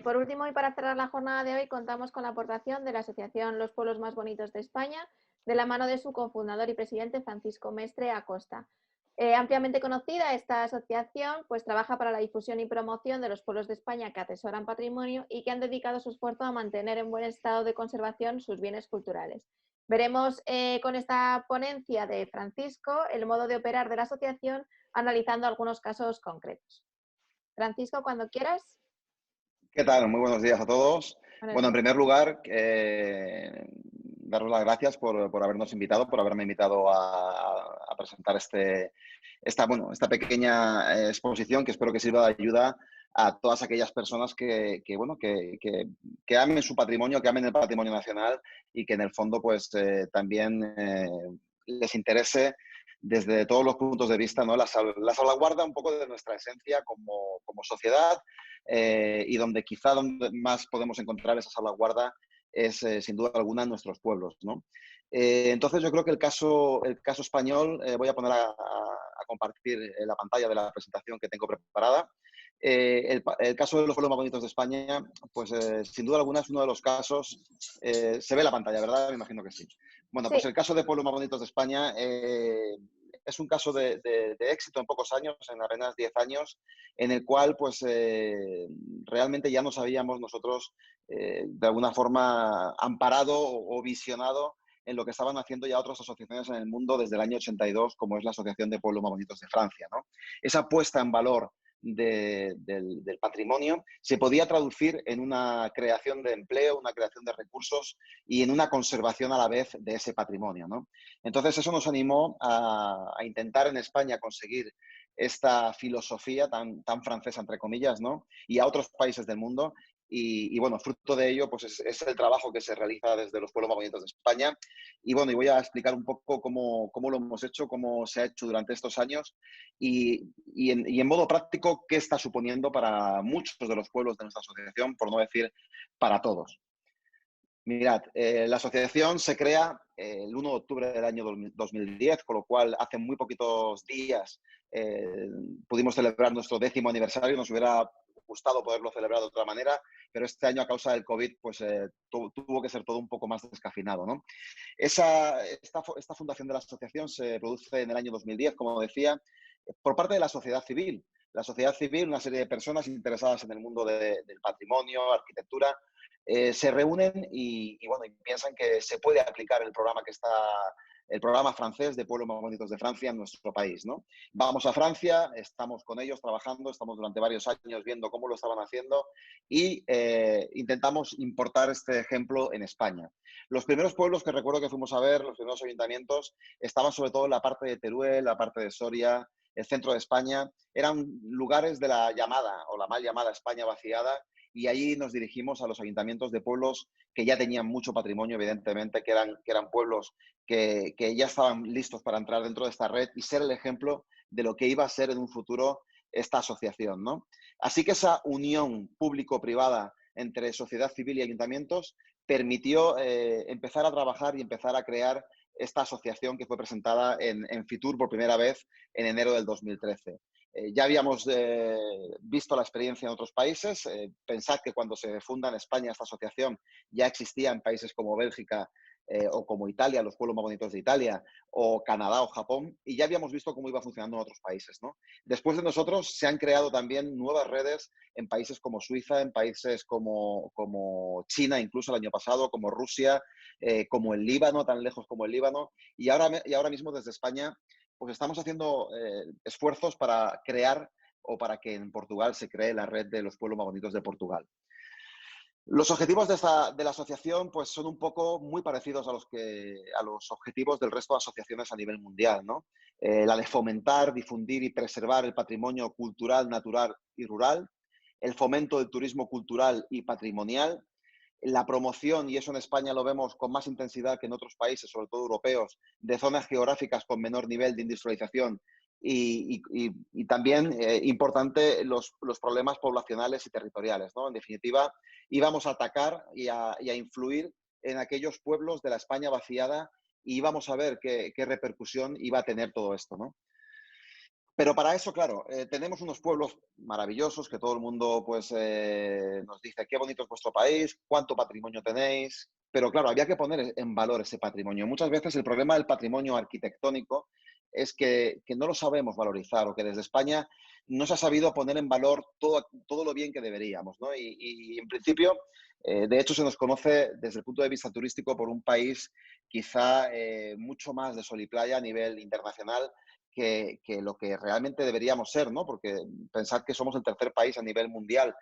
Por último, y para cerrar la jornada de hoy, contamos con la aportación de la Asociación Los Pueblos Más Bonitos de España, de la mano de su cofundador y presidente Francisco Mestre Acosta. Ampliamente conocida, esta asociación pues, trabaja para la difusión y promoción de los pueblos de España que atesoran patrimonio y que han dedicado su esfuerzo a mantener en buen estado de conservación sus bienes culturales. Veremos con esta ponencia de Francisco el modo de operar de la asociación, analizando algunos casos concretos. Francisco, cuando quieras. ¿Qué tal? Muy buenos días a todos. Buenos Bueno, en días. primer lugar, daros las gracias por habernos invitado, por haberme invitado a presentar esta pequeña exposición que espero que sirva de ayuda a todas aquellas personas que amen su patrimonio, que amen el patrimonio nacional y que en el fondo pues también les interese desde todos los puntos de vista, ¿no? La salvaguarda un poco de nuestra esencia como sociedad. Y donde más podemos encontrar esa salvaguarda es, sin duda alguna, en nuestros pueblos, ¿no? Entonces, yo creo que el caso español, voy a poner a compartir la pantalla de la presentación que tengo preparada. El caso de los pueblos más bonitos de España, pues sin duda alguna es uno de los casos, se ve la pantalla, ¿verdad? Me imagino que sí. Bueno, Sí. pues el caso de pueblos más bonitos de España es un caso de éxito en pocos años, en apenas 10 años, en el cual pues realmente ya nos habíamos nosotros de alguna forma amparado o visionado en lo que estaban haciendo ya otras asociaciones en el mundo desde el año 82, como es la Asociación de Pueblos Más Bonitos de Francia, ¿no? Esa puesta en valor del patrimonio se podía traducir en una creación de empleo, una creación de recursos y en una conservación a la vez de ese patrimonio, ¿no? Entonces eso nos animó a intentar en España conseguir esta filosofía tan francesa, entre comillas, ¿no? Y a otros países del mundo. Y bueno, fruto de ello, pues es el trabajo que se realiza desde los pueblos más bonitos de España. Y bueno, y voy a explicar un poco cómo lo hemos hecho, cómo se ha hecho durante estos años y en modo práctico qué está suponiendo para muchos de los pueblos de nuestra asociación, por no decir para todos. Mirad, la asociación se crea el 1 de octubre del año 2010, con lo cual hace muy poquitos días pudimos celebrar nuestro 10º aniversario. Nos hubiera gustado poderlo celebrar de otra manera, pero este año a causa del COVID pues, tuvo que ser todo un poco más descafeinado, ¿no? Esta fundación de la asociación se produce en el año 2010, como decía, por parte de la sociedad civil. La sociedad civil, una serie de personas interesadas en el mundo del patrimonio, arquitectura, se reúnen y piensan que se puede aplicar el programa francés de Pueblos Más Bonitos de Francia en nuestro país, ¿no? Vamos a Francia, estamos con ellos trabajando, estamos durante varios años viendo cómo lo estaban haciendo y intentamos importar este ejemplo en España. Los primeros pueblos que recuerdo que fuimos a ver, los primeros ayuntamientos, estaban sobre todo en la parte de Teruel, la parte de Soria, el centro de España. Eran lugares de la llamada o la mal llamada España vaciada, y allí nos dirigimos a los ayuntamientos de pueblos que ya tenían mucho patrimonio, evidentemente, que eran pueblos que ya estaban listos para entrar dentro de esta red y ser el ejemplo de lo que iba a ser en un futuro esta asociación, ¿no? Así que esa unión público-privada entre sociedad civil y ayuntamientos permitió empezar a trabajar y empezar a crear esta asociación que fue presentada en Fitur por primera vez en enero del 2013. Ya habíamos visto la experiencia en otros países. Pensad que cuando se funda en España esta asociación ya existía en países como Bélgica o como Italia, los pueblos más bonitos de Italia, o Canadá o Japón, y ya habíamos visto cómo iba funcionando en otros países, ¿no? Después de nosotros se han creado también nuevas redes en países como Suiza, en países como China, incluso el año pasado, como Rusia, como el Líbano, tan lejos como el Líbano, y ahora mismo desde España pues estamos haciendo esfuerzos para crear o para que en Portugal se cree la red de los pueblos más bonitos de Portugal. Los objetivos de la asociación pues, son un poco muy parecidos a los objetivos del resto de asociaciones a nivel mundial, ¿no? La de fomentar, difundir y preservar el patrimonio cultural, natural y rural, el fomento del turismo cultural y patrimonial, la promoción, y eso en España lo vemos con más intensidad que en otros países, sobre todo europeos, de zonas geográficas con menor nivel de industrialización y también importante los problemas poblacionales y territoriales, ¿no? En definitiva, íbamos a atacar y a influir en aquellos pueblos de la España vaciada y íbamos a ver qué repercusión iba a tener todo esto, ¿no? Pero para eso, claro, tenemos unos pueblos maravillosos que todo el mundo pues, nos dice qué bonito es vuestro país, cuánto patrimonio tenéis. Pero claro, había que poner en valor ese patrimonio. Muchas veces el problema del patrimonio arquitectónico es que no lo sabemos valorizar o que desde España no se ha sabido poner en valor todo lo bien que deberíamos, ¿no? Y en principio, de hecho, se nos conoce desde el punto de vista turístico por un país quizá mucho más de sol y playa a nivel internacional que lo que realmente deberíamos ser, ¿no? Porque pensad que somos el tercer país a nivel mundial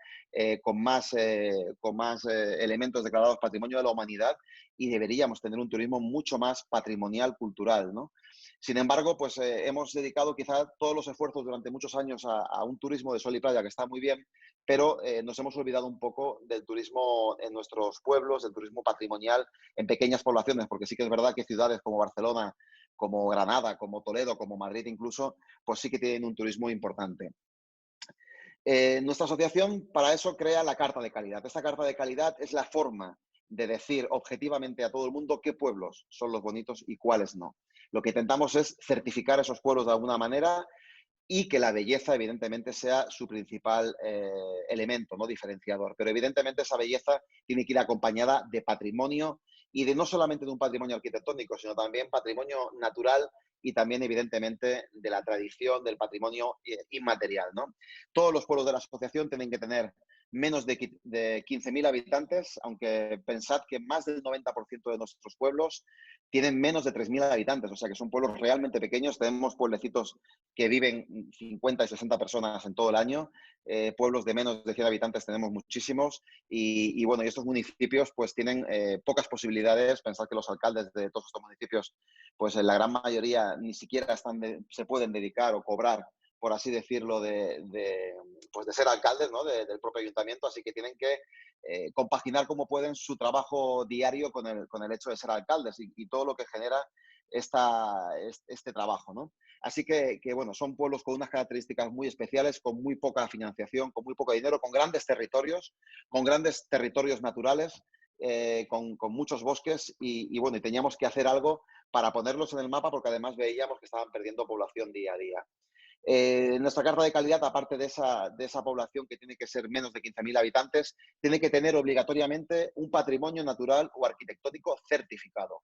con más elementos declarados Patrimonio de la Humanidad y deberíamos tener un turismo mucho más patrimonial, cultural, ¿no? Sin embargo, pues hemos dedicado quizá todos los esfuerzos durante muchos años a un turismo de sol y playa que está muy bien, pero nos hemos olvidado un poco del turismo en nuestros pueblos, del turismo patrimonial en pequeñas poblaciones, porque sí que es verdad que ciudades como Barcelona, como Granada, como Toledo, como Madrid incluso, pues sí que tienen un turismo importante. Nuestra asociación para eso crea la Carta de Calidad. Esta Carta de Calidad es la forma de decir objetivamente a todo el mundo qué pueblos son los bonitos y cuáles no. Lo que intentamos es certificar esos pueblos de alguna manera y que la belleza, evidentemente, sea su principal elemento, ¿no? Diferenciador. Pero, evidentemente, esa belleza tiene que ir acompañada de patrimonio y de no solamente de un patrimonio arquitectónico, sino también patrimonio natural y también, evidentemente, de la tradición, del patrimonio inmaterial, ¿no? Todos los pueblos de la asociación tienen que tener menos de 15.000 habitantes, aunque pensad que más del 90% de nuestros pueblos tienen menos de 3.000 habitantes, o sea que son pueblos realmente pequeños. Tenemos pueblecitos que viven 50 y 60 personas en todo el año. Pueblos de menos de 100 habitantes tenemos muchísimos bueno, y estos municipios pues tienen pocas posibilidades. Pensad que los alcaldes de todos estos municipios pues en la gran mayoría ni siquiera se pueden dedicar o cobrar, por así decirlo, pues de ser alcaldes, ¿no? Del propio ayuntamiento, así que tienen que compaginar como pueden su trabajo diario con el hecho de ser alcaldes y todo lo que genera este trabajo, ¿no? Así bueno, son pueblos con unas características muy especiales, con muy poca financiación, con muy poco dinero, con grandes territorios naturales, con muchos bosques bueno, y teníamos que hacer algo para ponerlos en el mapa porque además veíamos que estaban perdiendo población día a día. Nuestra carta de calidad, aparte de esa población que tiene que ser menos de 15.000 habitantes, tiene que tener obligatoriamente un patrimonio natural o arquitectónico certificado.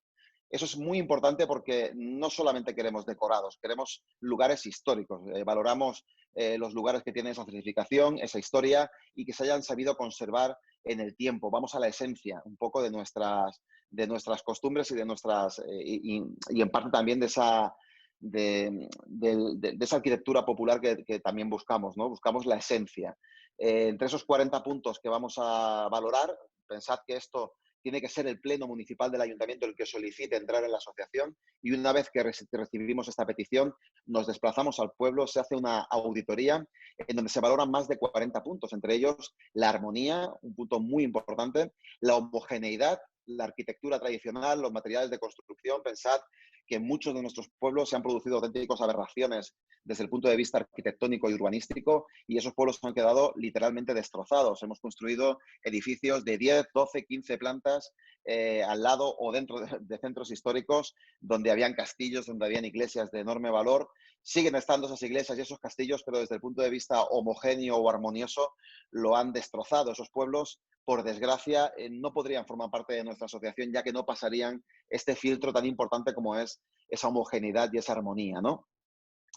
Eso es muy importante porque no solamente queremos decorados, queremos lugares históricos. Valoramos los lugares que tienen esa certificación, esa historia y que se hayan sabido conservar en el tiempo. Vamos a la esencia un poco de nuestras costumbres y y en parte también de esa arquitectura popular que también buscamos, ¿no? Buscamos la esencia. Entre esos 40 puntos que vamos a valorar, pensad que esto tiene que ser el pleno municipal del ayuntamiento el que solicite entrar en la asociación y una vez que recibimos esta petición nos desplazamos al pueblo, se hace una auditoría en donde se valoran más de 40 puntos, entre ellos la armonía, un punto muy importante, la homogeneidad, la arquitectura tradicional, los materiales de construcción. Pensad que en muchos de nuestros pueblos se han producido auténticas aberraciones desde el punto de vista arquitectónico y urbanístico y esos pueblos han quedado literalmente destrozados. Hemos construido edificios de 10, 12, 15 plantas al lado o dentro de centros históricos donde habían castillos, donde habían iglesias de enorme valor. Siguen estando esas iglesias y esos castillos, pero desde el punto de vista homogéneo o armonioso lo han destrozado. Esos pueblos, por desgracia, no podrían formar parte de nuestra asociación ya que no pasarían este filtro tan importante como es esa homogeneidad y esa armonía, ¿no?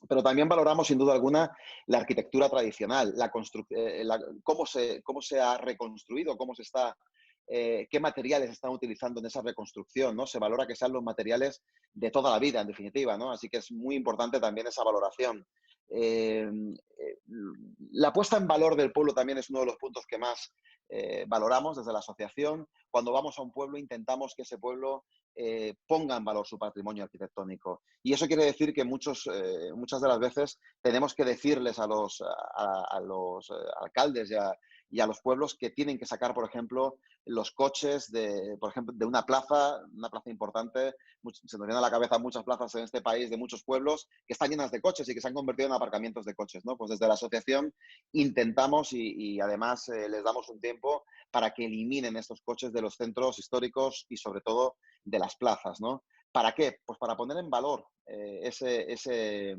Pero también valoramos, sin duda alguna, la arquitectura tradicional, cómo se ha reconstruido, qué materiales están utilizando en esa reconstrucción, ¿no? Se valora que sean los materiales de toda la vida, en definitiva, ¿no? Así que es muy importante también esa valoración. Eh, la puesta en valor del pueblo también es uno de los puntos que más valoramos desde la asociación. Cuando vamos a un pueblo intentamos que ese pueblo ponga en valor su patrimonio arquitectónico. Y eso quiere decir que muchas de las veces tenemos que decirles a los alcaldes y a los pueblos que tienen que sacar, por ejemplo, los coches por ejemplo, de una plaza importante. Se nos viene a la cabeza muchas plazas en este país de muchos pueblos que están llenas de coches y que se han convertido en aparcamientos de coches, ¿no? Pues desde la asociación intentamos y además les damos un tiempo para que eliminen estos coches de los centros históricos y sobre todo de las plazas, ¿no? ¿Para qué? Pues para poner en valor ese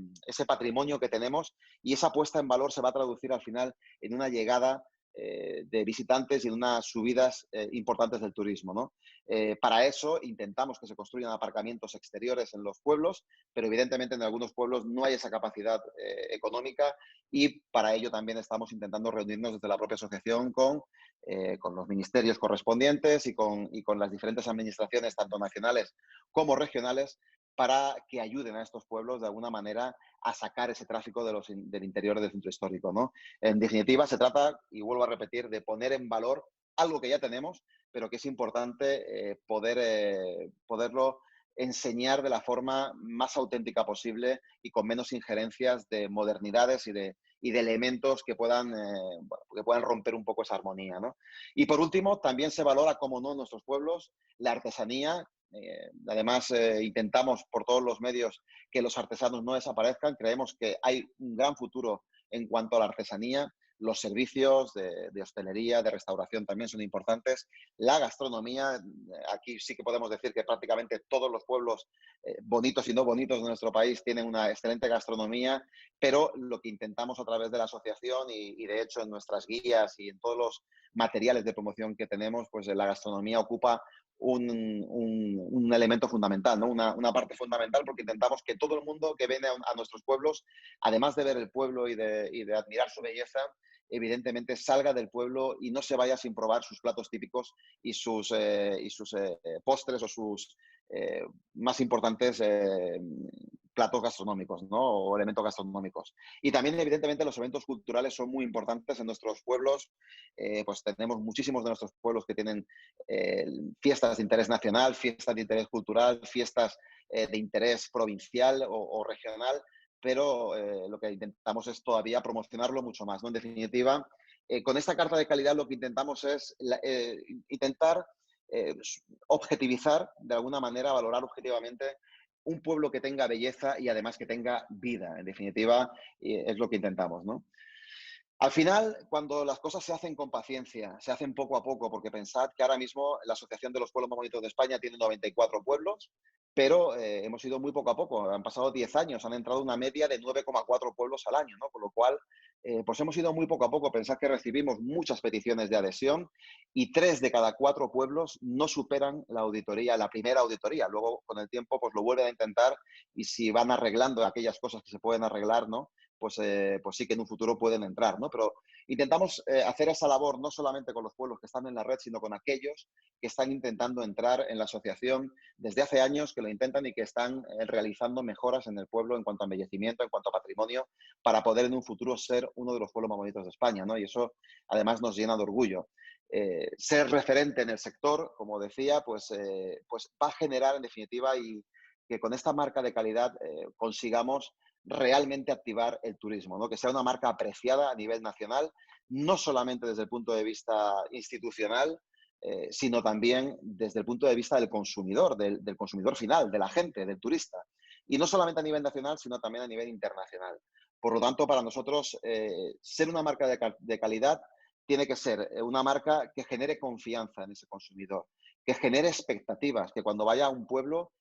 patrimonio que tenemos, y esa puesta en valor se va a traducir al final en una llegada de visitantes y en unas subidas importantes del turismo, ¿no? Para eso intentamos que se construyan aparcamientos exteriores en los pueblos, pero evidentemente en algunos pueblos no hay esa capacidad económica, y para ello también estamos intentando reunirnos desde la propia asociación con los ministerios correspondientes y con las diferentes administraciones, tanto nacionales como regionales, para que ayuden a estos pueblos de alguna manera a sacar ese tráfico del interior del centro histórico, ¿no? En definitiva, se trata, y vuelvo a repetir, de poner en valor algo que ya tenemos, pero que es importante poderlo enseñar de la forma más auténtica posible y con menos injerencias de modernidades y de elementos bueno, que puedan romper un poco esa armonía, ¿no? Y por último, también se valora, como no, en nuestros pueblos, la artesanía. Además, intentamos por todos los medios que los artesanos no desaparezcan. Creemos que hay un gran futuro en cuanto a la artesanía. Los servicios de hostelería, de restauración también son importantes. La gastronomía, aquí sí que podemos decir que prácticamente todos los pueblos bonitos y no bonitos de nuestro país tienen una excelente gastronomía, pero lo que intentamos a través de la asociación y de hecho en nuestras guías y en todos los materiales de promoción que tenemos, pues la gastronomía ocupa un elemento fundamental, ¿no? Una parte fundamental, porque intentamos que todo el mundo que viene a nuestros pueblos, además de ver el pueblo y de admirar su belleza, evidentemente salga del pueblo y no se vaya sin probar sus platos típicos y sus postres o sus más importantes platos gastronómicos, ¿no? O elementos gastronómicos. Y también, evidentemente, los eventos culturales son muy importantes en nuestros pueblos. Pues tenemos muchísimos de nuestros pueblos que tienen eh, fiestas de interés nacional, fiestas de interés cultural, fiestas de interés provincial o regional, pero lo que intentamos es todavía promocionarlo mucho más, ¿no? En definitiva, con esta carta de calidad lo que intentamos es intentar eh, objetivizar, de alguna manera, valorar objetivamente un pueblo que tenga belleza y además que tenga vida. En definitiva, es lo que intentamos, ¿no? Al final, cuando las cosas se hacen con paciencia, se hacen poco a poco, porque pensad que ahora mismo la Asociación de los Pueblos Más Bonitos de España tiene 94 pueblos, pero hemos ido muy poco a poco. Han pasado 10 años, han entrado una media de 9,4 pueblos al año, ¿no? Con lo cual, pues hemos ido muy poco a poco. Pensad que recibimos muchas peticiones de adhesión y 3 de cada 4 pueblos no superan la auditoría, la primera auditoría. Luego, con el tiempo, pues lo vuelven a intentar, y si van arreglando aquellas cosas que se pueden arreglar, ¿no? Pues sí que en un futuro pueden entrar, ¿no? Pero intentamos hacer esa labor no solamente con los pueblos que están en la red, sino con aquellos que están intentando entrar en la asociación desde hace años, que lo intentan y que están realizando mejoras en el pueblo en cuanto a embellecimiento, en cuanto a patrimonio, para poder en un futuro ser uno de los pueblos más bonitos de España, ¿no? Y eso además nos llena de orgullo. Ser referente en el sector, como decía, pues va a generar en definitiva y que con esta marca de calidad consigamos realmente activar el turismo, ¿no? Que sea una marca apreciada a nivel nacional, no solamente desde el punto de vista institucional, sino también desde el punto de vista del consumidor, del consumidor final, de la gente, del turista. Y no solamente a nivel nacional, sino también a nivel internacional. Por lo tanto, para nosotros, ser una marca de calidad tiene que ser una marca que genere confianza en ese consumidor, que genere expectativas, que cuando vaya a un pueblo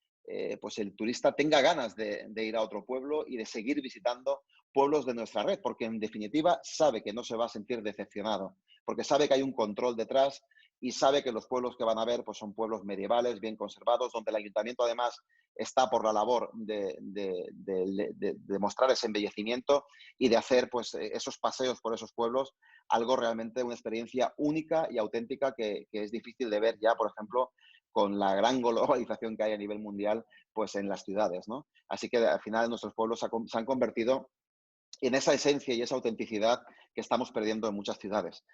pues el turista tenga ganas de ir a otro pueblo y de seguir visitando pueblos de nuestra red, porque en definitiva sabe que no se va a sentir decepcionado, porque sabe que hay un control detrás y sabe que los pueblos que van a ver pues son pueblos medievales, bien conservados, donde el ayuntamiento además está por la labor de mostrar ese embellecimiento y de hacer pues esos paseos por esos pueblos, algo realmente, una experiencia única y auténtica que es difícil de ver ya, por ejemplo, con la gran globalización que hay a nivel mundial, pues en las ciudades, ¿no? Así que al final nuestros pueblos se han convertido en esa esencia y esa autenticidad que estamos perdiendo en muchas ciudades.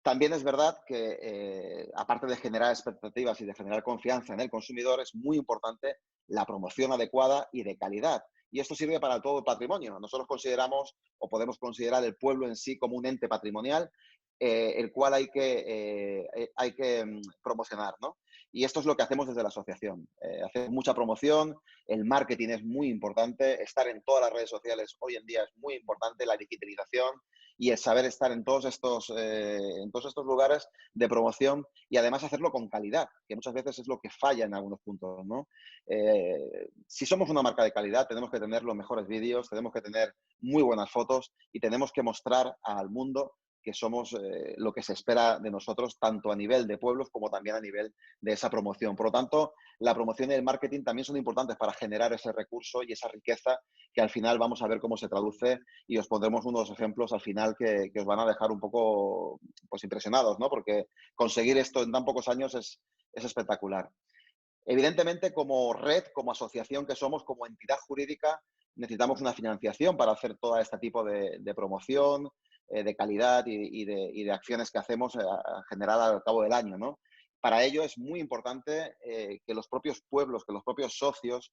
También es verdad que, aparte de generar expectativas y de generar confianza en el consumidor, es muy importante la promoción adecuada y de calidad. Y esto sirve para todo el patrimonio. Nosotros consideramos o podemos considerar el pueblo en sí como un ente patrimonial, el cual hay que promocionar, ¿no? Y esto es lo que hacemos desde la asociación. Hacemos mucha promoción, el marketing es muy importante, estar en todas las redes sociales hoy en día es muy importante, la digitalización y el saber estar en todos estos lugares de promoción y además hacerlo con calidad, que muchas veces es lo que falla en algunos puntos, ¿no? Si somos una marca de calidad, tenemos que tener los mejores vídeos, tenemos que tener muy buenas fotos y tenemos que mostrar al mundo que somos lo que se espera de nosotros, tanto a nivel de pueblos como también a nivel de esa promoción. Por lo tanto, la promoción y el marketing también son importantes para generar ese recurso y esa riqueza que al final vamos a ver cómo se traduce y os pondremos unos ejemplos al final que os van a dejar un poco pues, impresionados, ¿no? Porque conseguir esto en tan pocos años es espectacular. Evidentemente, como red, como asociación que somos, como entidad jurídica, necesitamos una financiación para hacer todo este tipo de promoción, de calidad y de acciones que hacemos a generar al cabo del año, ¿no? Para ello es muy importante que los propios pueblos, que los propios socios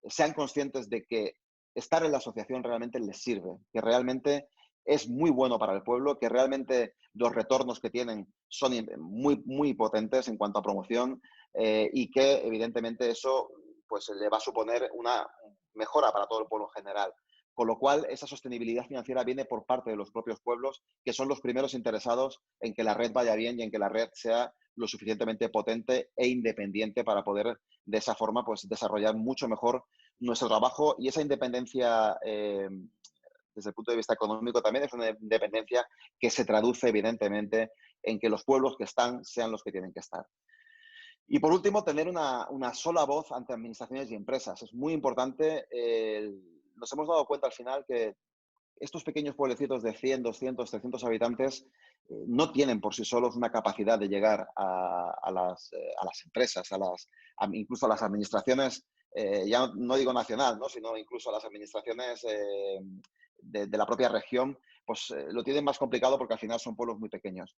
sean conscientes de que estar en la asociación realmente les sirve, que realmente es muy bueno para el pueblo, que realmente los retornos que tienen son muy, muy potentes en cuanto a promoción y que evidentemente eso pues le va a suponer una mejora para todo el pueblo en general. Con lo cual, esa sostenibilidad financiera viene por parte de los propios pueblos, que son los primeros interesados en que la red vaya bien y en que la red sea lo suficientemente potente e independiente para poder, de esa forma, pues, desarrollar mucho mejor nuestro trabajo. Y esa independencia, desde el punto de vista económico, también es una independencia que se traduce, evidentemente, en que los pueblos que están sean los que tienen que estar. Y por último, tener una sola voz ante administraciones y empresas. Es muy importante. Nos hemos dado cuenta al final que estos pequeños pueblecitos de 100, 200, 300 habitantes no tienen por sí solos una capacidad de llegar a las empresas, incluso a las administraciones, ya no digo nacional, ¿no? Sino incluso a las administraciones de la propia región, pues lo tienen más complicado porque al final son pueblos muy pequeños.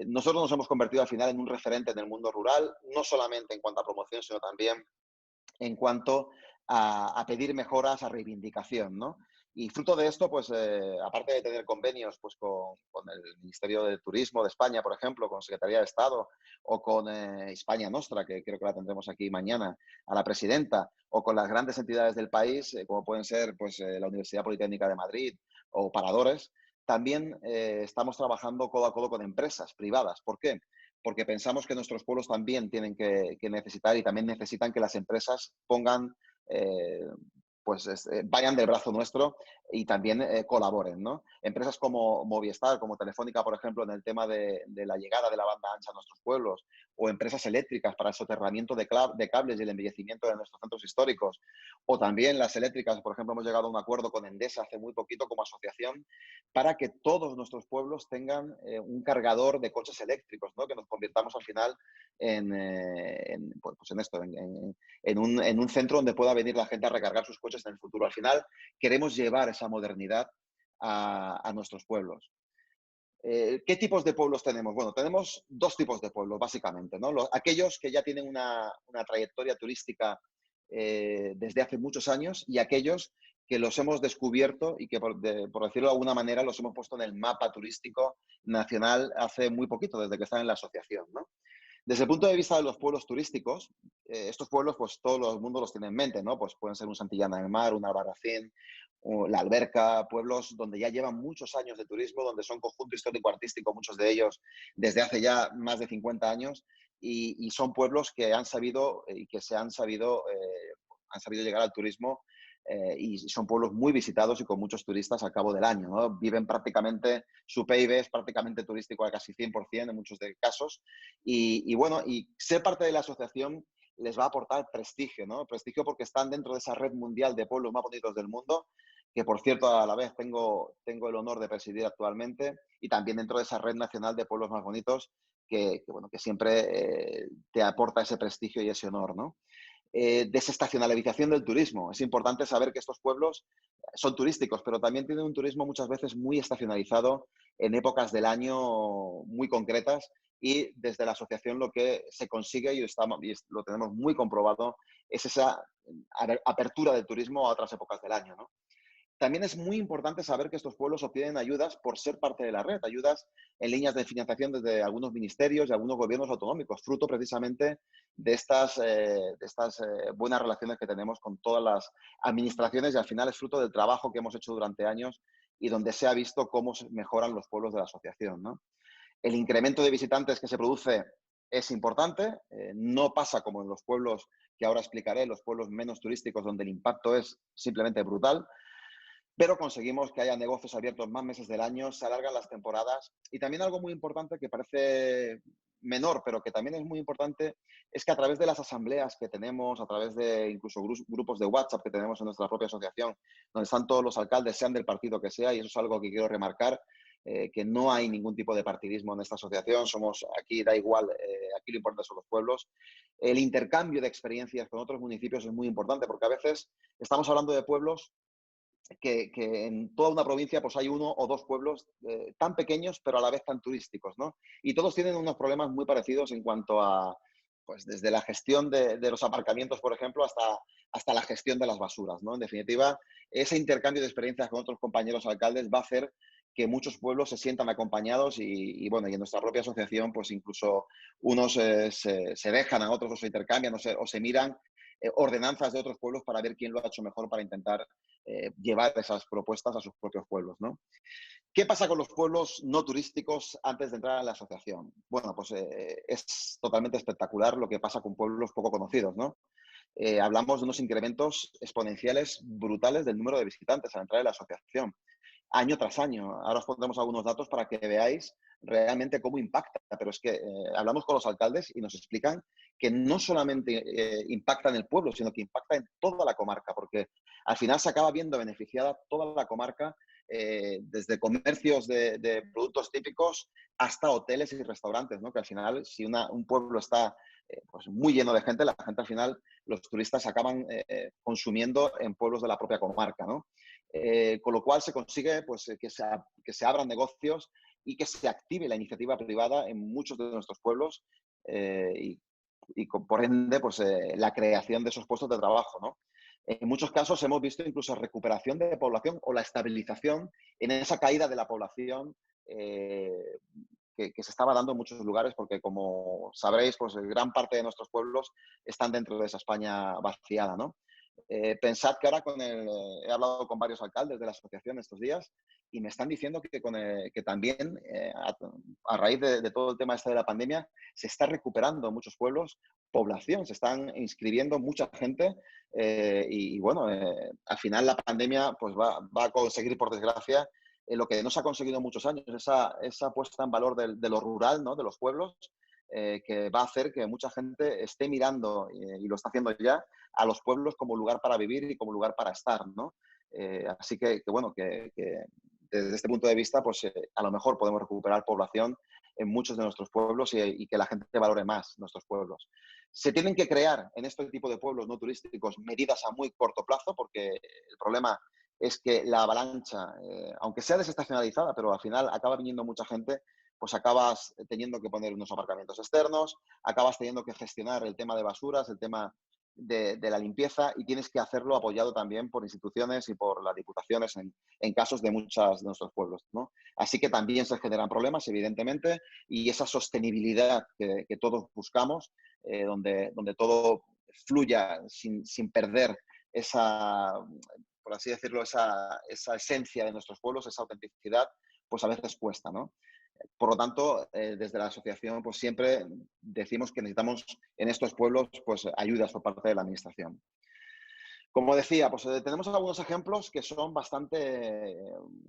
Nosotros nos hemos convertido al final en un referente en el mundo rural, no solamente en cuanto a promoción, sino también en cuanto a pedir mejoras, a reivindicación, ¿no? Y fruto de esto, pues, aparte de tener convenios pues, con el Ministerio de Turismo de España, por ejemplo, con Secretaría de Estado, o con España Nostra, que creo que la tendremos aquí mañana, a la presidenta, o con las grandes entidades del país, como pueden ser pues, la Universidad Politécnica de Madrid o Paradores, también estamos trabajando codo a codo con empresas privadas. ¿Por qué? Porque pensamos que nuestros pueblos también tienen que necesitar y también necesitan que las empresas pongan, eh, vayan del brazo nuestro y también colaboren, ¿no? Empresas como Movistar, como Telefónica, por ejemplo, en el tema de la llegada de la banda ancha a nuestros pueblos, o empresas eléctricas para el soterramiento de cables y el embellecimiento de nuestros centros históricos, o también las eléctricas, por ejemplo, hemos llegado a un acuerdo con Endesa hace muy poquito como asociación para que todos nuestros pueblos tengan un cargador de coches eléctricos, ¿no? Que nos convirtamos al final pues en esto, en un centro donde pueda venir la gente a recargar sus coches en el futuro. Al final queremos llevar esa modernidad a nuestros pueblos. ¿Qué tipos de pueblos tenemos? Bueno, tenemos dos tipos de pueblos, básicamente, ¿no? Aquellos que ya tienen una trayectoria turística desde hace muchos años y aquellos que los hemos descubierto y que, por decirlo de alguna manera, los hemos puesto en el mapa turístico nacional hace muy poquito, desde que están en la asociación, ¿no? Desde el punto de vista de los pueblos turísticos, estos pueblos, pues todo el mundo los tiene en mente, ¿no? Pues pueden ser un Santillana del Mar, un Albarracín, o La Alberca, pueblos donde ya llevan muchos años de turismo, donde son conjunto histórico-artístico, muchos de ellos desde hace ya más de 50 años, y son pueblos que han sabido y que han sabido llegar al turismo y son pueblos muy visitados y con muchos turistas al cabo del año, ¿no? Viven prácticamente, su PIB es prácticamente turístico a casi 100% en muchos de casos. Bueno, y ser parte de la asociación les va a aportar prestigio, ¿no? Prestigio porque están dentro de esa red mundial de pueblos más bonitos del mundo, que por cierto a la vez tengo el honor de presidir actualmente, y también dentro de esa red nacional de pueblos más bonitos bueno, que siempre te aporta ese prestigio y ese honor, ¿no? Desestacionalización del turismo. Es importante saber que estos pueblos son turísticos, pero también tienen un turismo muchas veces muy estacionalizado en épocas del año muy concretas y desde la asociación lo que se consigue y lo tenemos muy comprobado es esa apertura del turismo a otras épocas del año, ¿no? también es muy importante saber que estos pueblos obtienen ayudas por ser parte de la red, ayudas en líneas de financiación desde algunos ministerios y algunos gobiernos autonómicos, fruto precisamente de estas buenas relaciones que tenemos con todas las administraciones, y al final es fruto del trabajo que hemos hecho durante años y donde se ha visto cómo se mejoran los pueblos de la asociación, ¿no? El incremento de visitantes que se produce es importante, no pasa como en los pueblos que ahora explicaré, los pueblos menos turísticos, donde el impacto es simplemente brutal, pero conseguimos que haya negocios abiertos más meses del año, se alargan las temporadas. Y también algo muy importante que parece menor, pero que también es muy importante, es que a través de las asambleas que tenemos, a través de incluso grupos de WhatsApp que tenemos en nuestra propia asociación, donde están todos los alcaldes, sean del partido que sea, y eso es algo que quiero remarcar, que no hay ningún tipo de partidismo en esta asociación, somos aquí, da igual, aquí lo importante son los pueblos. El intercambio de experiencias con otros municipios es muy importante, porque a veces estamos hablando de pueblos que en toda una provincia pues hay uno o dos pueblos tan pequeños pero a la vez tan turísticos, ¿no? Y todos tienen unos problemas muy parecidos en cuanto a, pues desde la gestión de los aparcamientos, por ejemplo, hasta la gestión de las basuras, ¿no? En definitiva, ese intercambio de experiencias con otros compañeros alcaldes va a hacer que muchos pueblos se sientan acompañados bueno, y en nuestra propia asociación, pues incluso unos se dejan a otros o se intercambian o se miran ordenanzas de otros pueblos para ver quién lo ha hecho mejor para intentar llevar esas propuestas a sus propios pueblos, ¿no? ¿Qué pasa con los pueblos no turísticos antes de entrar en la asociación? Bueno, pues es totalmente espectacular lo que pasa con pueblos poco conocidos, ¿no? Hablamos de unos incrementos exponenciales brutales del número de visitantes al entrar en la asociación, año tras año. Ahora os pondremos algunos datos para que veáis realmente cómo impacta, pero es que hablamos con los alcaldes y nos explican que no solamente impacta en el pueblo, sino que impacta en toda la comarca, porque al final se acaba viendo beneficiada toda la comarca, desde comercios de productos típicos hasta hoteles y restaurantes, ¿no? Que al final, si un pueblo está pues muy lleno de gente, la gente al final, los turistas acaban consumiendo en pueblos de la propia comarca, ¿no? Con lo cual se consigue pues, que se abran negocios y que se active la iniciativa privada en muchos de nuestros pueblos por ende pues, la creación de esos puestos de trabajo, ¿no? En muchos casos hemos visto incluso recuperación de población o la estabilización en esa caída de la población que se estaba dando en muchos lugares, porque como sabréis, pues gran parte de nuestros pueblos están dentro de esa España vaciada, ¿no? Pensad que ahora he hablado con varios alcaldes de la asociación estos días y me están diciendo que también a raíz de todo el tema este de la pandemia se está recuperando en muchos pueblos población, se están inscribiendo mucha gente y bueno, al final la pandemia pues va a conseguir, por desgracia, lo que no se ha conseguido en muchos años, esa puesta en valor de lo rural, ¿no? De los pueblos, que va a hacer que mucha gente esté mirando, y lo está haciendo ya, a los pueblos como lugar para vivir y como lugar para estar, ¿no? Así bueno, que desde este punto de vista, pues a lo mejor podemos recuperar población en muchos de nuestros pueblos y que la gente valore más nuestros pueblos. Se tienen que crear en este tipo de pueblos no turísticos medidas a muy corto plazo, porque el problema es que la avalancha, aunque sea desestacionalizada, pero al final acaba viniendo mucha gente, pues acabas teniendo que poner unos aparcamientos externos, acabas teniendo que gestionar el tema de basuras, el tema de la limpieza, y tienes que hacerlo apoyado también por instituciones y por las diputaciones en casos de muchos de nuestros pueblos, ¿no? Así que también se generan problemas, evidentemente, y esa sostenibilidad que todos buscamos, donde todo fluya sin perder esa, por así decirlo, esa esencia de nuestros pueblos, esa autenticidad, pues a veces cuesta, ¿no? Por lo tanto, desde la asociación, pues siempre decimos que necesitamos en estos pueblos pues, ayudas por parte de la administración. Como decía, pues tenemos algunos ejemplos que son bastante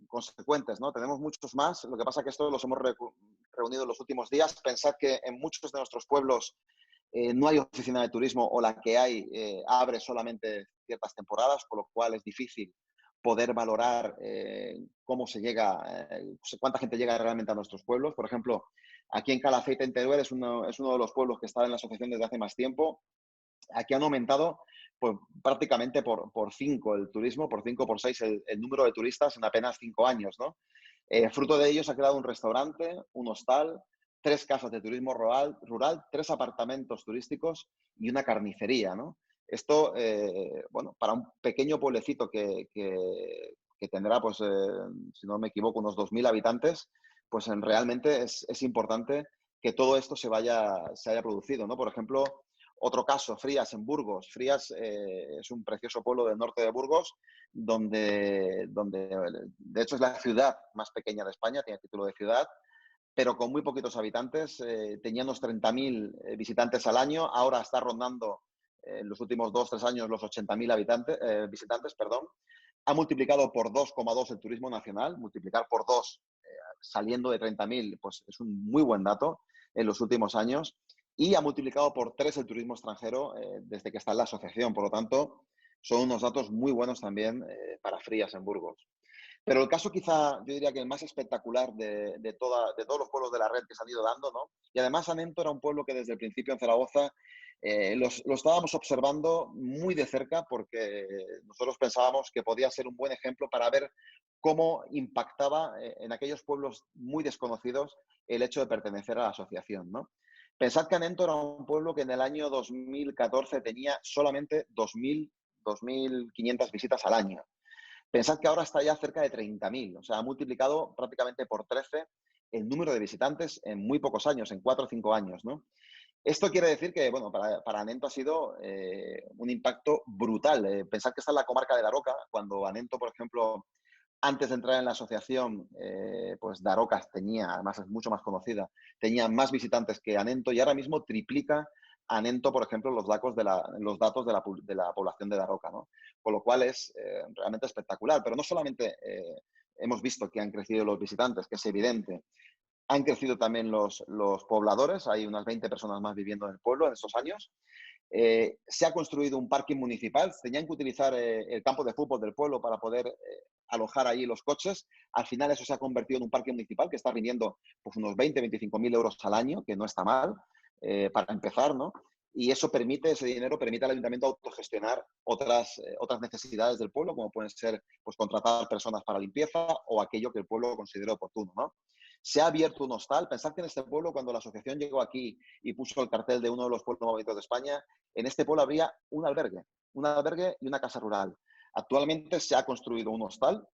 consecuentes, ¿no? Tenemos muchos más, lo que pasa es que estos los hemos reunido en los últimos días. Pensad que en muchos de nuestros pueblos no hay oficina de turismo, o la que hay abre solamente ciertas temporadas, con lo cual es difícil poder valorar cómo se llega, cuánta gente llega realmente a nuestros pueblos. Por ejemplo, aquí en Calafate, en Teruel, es uno de los pueblos que está en la asociación desde hace más tiempo. Aquí han aumentado pues, prácticamente por 5 el turismo, por 5 por 6 el número de turistas en apenas 5 años, ¿no? Fruto de ello se ha creado un restaurante, un hostal, 3 casas de turismo rural, 3 apartamentos turísticos y una carnicería, ¿no? Esto, bueno, para un pequeño pueblecito que que tendrá, pues, si no me equivoco, unos 2.000 habitantes, pues realmente es importante que todo esto se haya producido, ¿no? Por ejemplo, otro caso, Frías, en Burgos. Frías es un precioso pueblo del norte de Burgos, donde de hecho es la ciudad más pequeña de España, tiene título de ciudad, pero con muy poquitos habitantes. Tenía unos 30.000 visitantes al año, ahora está rondando en los últimos 2 o 3 años los 80.000 visitantes, perdón. Ha multiplicado por 2,2 el turismo nacional, multiplicar por 2 saliendo de 30.000, pues es un muy buen dato en los últimos años, y ha multiplicado por 3 el turismo extranjero desde que está en la asociación. Por lo tanto, son unos datos muy buenos también para Frías en Burgos. Pero el caso quizá, yo diría que el más espectacular de todos los pueblos de la red que se han ido dando, ¿no? Y además Anento era un pueblo que desde el principio en Zaragoza lo estábamos observando muy de cerca, porque nosotros pensábamos que podía ser un buen ejemplo para ver cómo impactaba en aquellos pueblos muy desconocidos el hecho de pertenecer a la asociación, ¿no? Pensad que Anento era un pueblo que en el año 2014 tenía solamente 2.500 visitas al año. Pensad que ahora está ya cerca de 30.000, o sea, ha multiplicado prácticamente por 13 el número de visitantes en muy pocos años, en 4 o 5 años, ¿no? Esto quiere decir que, bueno, para Anento ha sido un impacto brutal. Pensad que está en la comarca de Daroca, cuando Anento, por ejemplo, antes de entrar en la asociación, pues Daroca tenía, además es mucho más conocida, tenía más visitantes que Anento, y ahora mismo triplica Anento, por ejemplo, los datos de la población de Daroca, ¿no? Con lo cual es realmente espectacular. Pero no solamente hemos visto que han crecido los visitantes, que es evidente, han crecido también los pobladores. Hay unas 20 personas más viviendo en el pueblo en estos años. Se ha construido un parking municipal. Tenían que utilizar el campo de fútbol del pueblo para poder alojar ahí los coches. Al final eso se ha convertido en un parque municipal que está rindiendo pues, unos 20-25.000 euros al año, que no está mal para empezar, ¿no? Y eso permite, ese dinero permite al ayuntamiento autogestionar otras necesidades del pueblo, como pueden ser pues, contratar personas para limpieza o aquello que el pueblo considere oportuno, ¿no? Se ha abierto un hostal. Pensad que en este pueblo, cuando la asociación llegó aquí y puso el cartel de uno de los pueblos más bonitos de España, en este pueblo habría un albergue y una casa rural. Actualmente se ha construido un hostal,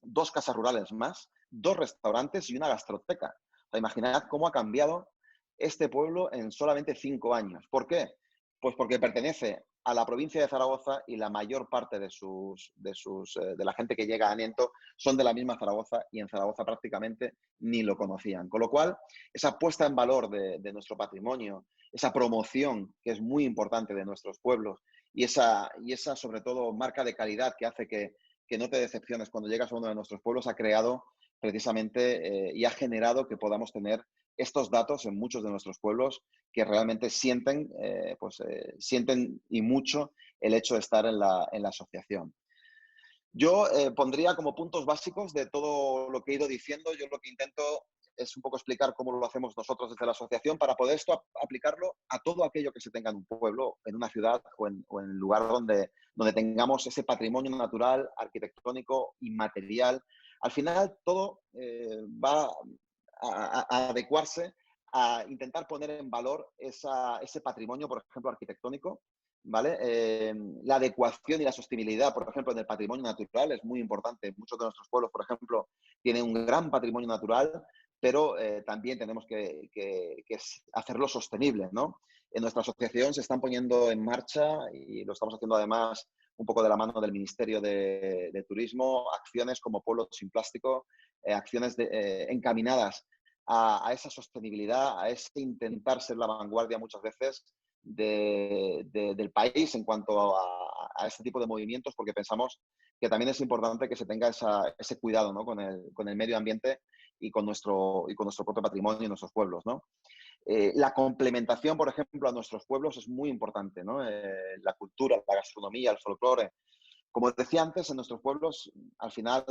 2 casas rurales más, 2 restaurantes y una gastroteca. O sea, imaginad cómo ha cambiado este pueblo en solamente 5 años. ¿Por qué? Pues porque pertenece a la provincia de Zaragoza y la mayor parte de la gente que llega a Aniento son de la misma Zaragoza, y en Zaragoza prácticamente ni lo conocían. Con lo cual, esa puesta en valor de nuestro patrimonio, esa promoción que es muy importante de nuestros pueblos y esa sobre todo marca de calidad que hace que no te decepciones cuando llegas a uno de nuestros pueblos, ha creado precisamente y ha generado que podamos tener estos datos en muchos de nuestros pueblos, que realmente sienten y mucho el hecho de estar en la asociación. Yo pondría como puntos básicos de todo lo que he ido diciendo. Yo lo que intento es un poco explicar cómo lo hacemos nosotros desde la asociación para poder esto aplicarlo a todo aquello que se tenga en un pueblo, en una ciudad o en el lugar donde tengamos ese patrimonio natural, arquitectónico, inmaterial. Al final todo va a adecuarse a intentar poner en valor ese patrimonio, por ejemplo, arquitectónico, ¿vale? La adecuación y la sostenibilidad, por ejemplo, en el patrimonio natural es muy importante. Muchos de nuestros pueblos, por ejemplo, tienen un gran patrimonio natural, pero también tenemos que hacerlo sostenible, ¿no? En nuestra asociación se están poniendo en marcha, y lo estamos haciendo además un poco de la mano del Ministerio de Turismo, acciones como Pueblo sin Plástico, acciones encaminadas a esa sostenibilidad, a ese intentar ser la vanguardia muchas veces del país en cuanto a este tipo de movimientos, porque pensamos que también es importante que se tenga ese cuidado, ¿no? con el medio ambiente y con nuestro propio patrimonio y nuestros pueblos, ¿no? La complementación, por ejemplo, a nuestros pueblos es muy importante, ¿no? La cultura, la gastronomía, el folclore. Como decía antes, en nuestros pueblos, al final,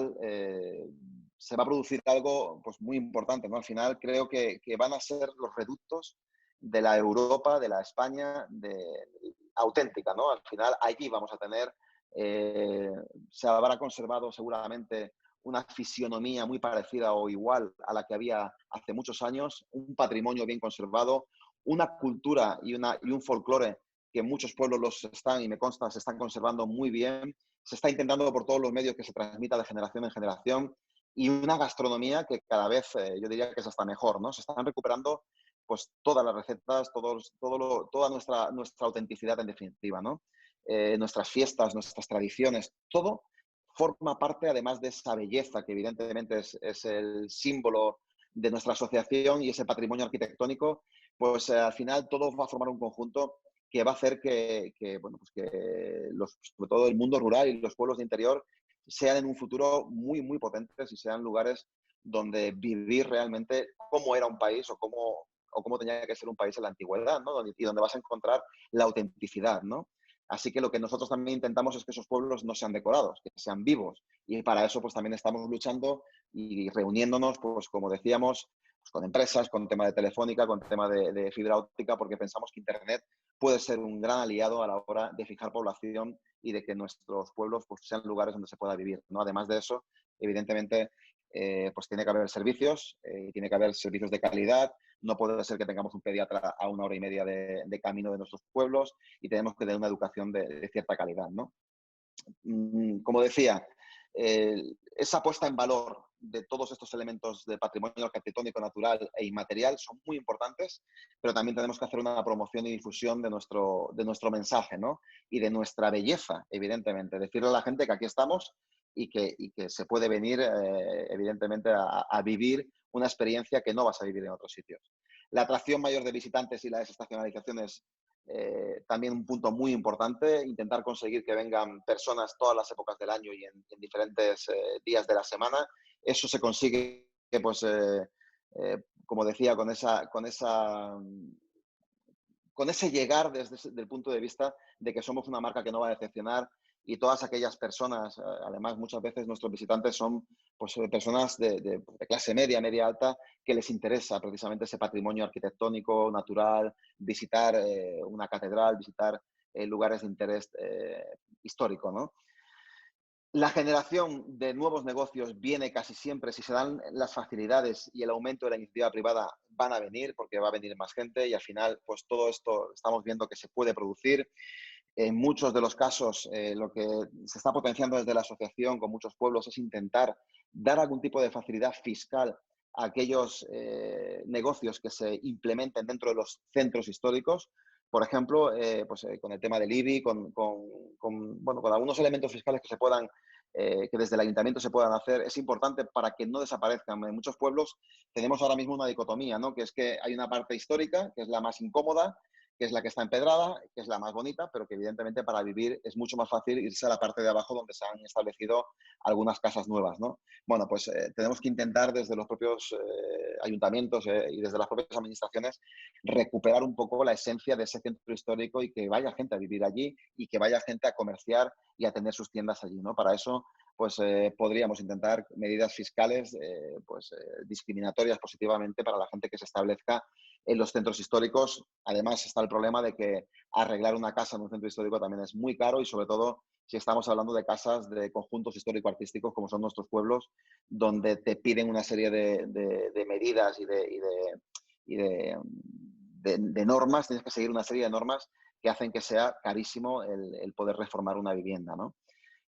se va a producir algo pues, muy importante, ¿no? Al final creo que van a ser los reductos de la Europa, de la España auténtica, ¿no? Al final allí vamos a tener, se habrá conservado seguramente una fisionomía muy parecida o igual a la que había hace muchos años, un patrimonio bien conservado, una cultura y un folclore que muchos pueblos los están, y me consta, se están conservando muy bien, se está intentando por todos los medios que se transmita de generación en generación, y una gastronomía que cada vez yo diría que es hasta mejor, ¿no? Se están recuperando pues todas las recetas, toda nuestra autenticidad en definitiva, ¿no? Nuestras fiestas, nuestras tradiciones, todo forma parte además de esa belleza que evidentemente es el símbolo de nuestra asociación y ese patrimonio arquitectónico, pues al final todo va a formar un conjunto que va a hacer bueno, pues que sobre todo el mundo rural y los pueblos de interior sean en un futuro muy, muy potentes y sean lugares donde vivir realmente cómo era un país o cómo tenía que ser un país en la antigüedad, ¿no? Y donde vas a encontrar la autenticidad, ¿no? Así que lo que nosotros también intentamos es que esos pueblos no sean decorados, que sean vivos. Y para eso pues también estamos luchando y reuniéndonos, pues como decíamos, pues, con empresas, con tema de telefónica, con tema de fibra óptica, porque pensamos que Internet puede ser un gran aliado a la hora de fijar población y de que nuestros pueblos pues, sean lugares donde se pueda vivir, ¿no? Además de eso, evidentemente, pues tiene que haber servicios, tiene que haber servicios de calidad. No puede ser que tengamos un pediatra a 1 hora y media de camino de nuestros pueblos, y tenemos que tener una educación de cierta calidad, ¿no? Como decía, esa puesta en valor de todos estos elementos de patrimonio arquitectónico, natural e inmaterial son muy importantes, pero también tenemos que hacer una promoción y difusión de nuestro mensaje, ¿no? Y de nuestra belleza, evidentemente. Decirle a la gente que aquí estamos y que se puede venir, evidentemente, a vivir una experiencia que no vas a vivir en otros sitios. La atracción mayor de visitantes y la desestacionalización es también un punto muy importante, intentar conseguir que vengan personas todas las épocas del año y en diferentes días de la semana. Eso se consigue, pues, como decía, con ese llegar desde el punto de vista de que somos una marca que no va a decepcionar, y todas aquellas personas, además muchas veces nuestros visitantes son pues, personas de clase media, media alta, que les interesa precisamente ese patrimonio arquitectónico, natural, visitar una catedral, visitar lugares de interés histórico, ¿no? La generación de nuevos negocios viene casi siempre, si se dan las facilidades y el aumento de la iniciativa privada, van a venir porque va a venir más gente, y al final pues todo esto estamos viendo que se puede producir. En muchos de los casos, lo que se está potenciando desde la asociación con muchos pueblos es intentar dar algún tipo de facilidad fiscal a aquellos negocios que se implementen dentro de los centros históricos. Por ejemplo, pues, con el tema del IBI, bueno, con algunos elementos fiscales que se puedan, que desde el ayuntamiento se puedan hacer, es importante para que no desaparezcan. En muchos pueblos tenemos ahora mismo una dicotomía, ¿no? Que es que hay una parte histórica, que es la más incómoda, que es la que está empedrada, que es la más bonita, pero que evidentemente para vivir es mucho más fácil irse a la parte de abajo donde se han establecido algunas casas nuevas, ¿no? Bueno, pues tenemos que intentar desde los propios ayuntamientos y desde las propias administraciones recuperar un poco la esencia de ese centro histórico y que vaya gente a vivir allí y que vaya gente a comerciar y a tener sus tiendas allí, ¿no? Para eso pues podríamos intentar medidas fiscales discriminatorias positivamente para la gente que se establezca en los centros históricos. Además está el problema de que arreglar una casa en un centro histórico también es muy caro, y sobre todo si estamos hablando de casas de conjuntos histórico-artísticos como son nuestros pueblos, donde te piden una serie de medidas y de normas, tienes que seguir una serie de normas que hacen que sea carísimo el poder reformar una vivienda, ¿no?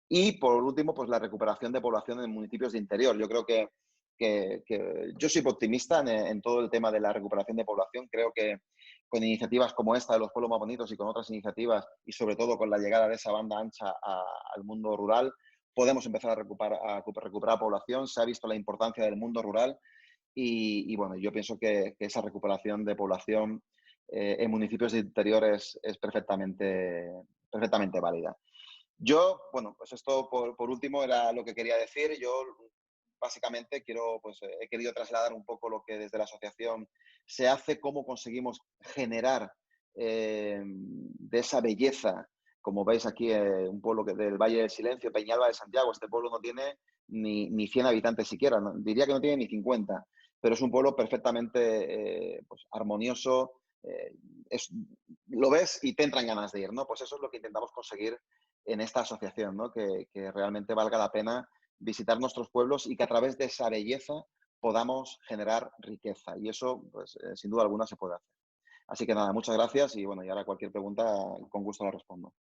Y por último, pues la recuperación de población en municipios de interior. Yo creo que yo soy optimista en todo el tema de la recuperación de población. Creo que con iniciativas como esta de los pueblos más bonitos y con otras iniciativas, y sobre todo con la llegada de esa banda ancha al mundo rural, podemos empezar a recuperar población. Se ha visto la importancia del mundo rural y bueno, yo pienso que esa recuperación de población en municipios de interior es perfectamente válida. Yo, bueno, pues esto por último era lo que quería decir. Yo básicamente he querido trasladar un poco lo que desde la asociación se hace, cómo conseguimos generar de esa belleza. Como veis aquí, un pueblo del Valle del Silencio, Peñalba de Santiago. Este pueblo no tiene ni 100 habitantes siquiera, ¿no? Diría que no tiene ni 50, pero es un pueblo perfectamente pues, armonioso. eh, es- lo ves y te entran ganas de ir, ¿no? Pues eso es lo que intentamos conseguir en esta asociación, ¿no? Que realmente valga la pena visitar nuestros pueblos y que a través de esa belleza podamos generar riqueza. Y eso, pues, sin duda alguna se puede hacer. Así que nada, muchas gracias y bueno, y ahora cualquier pregunta con gusto la respondo.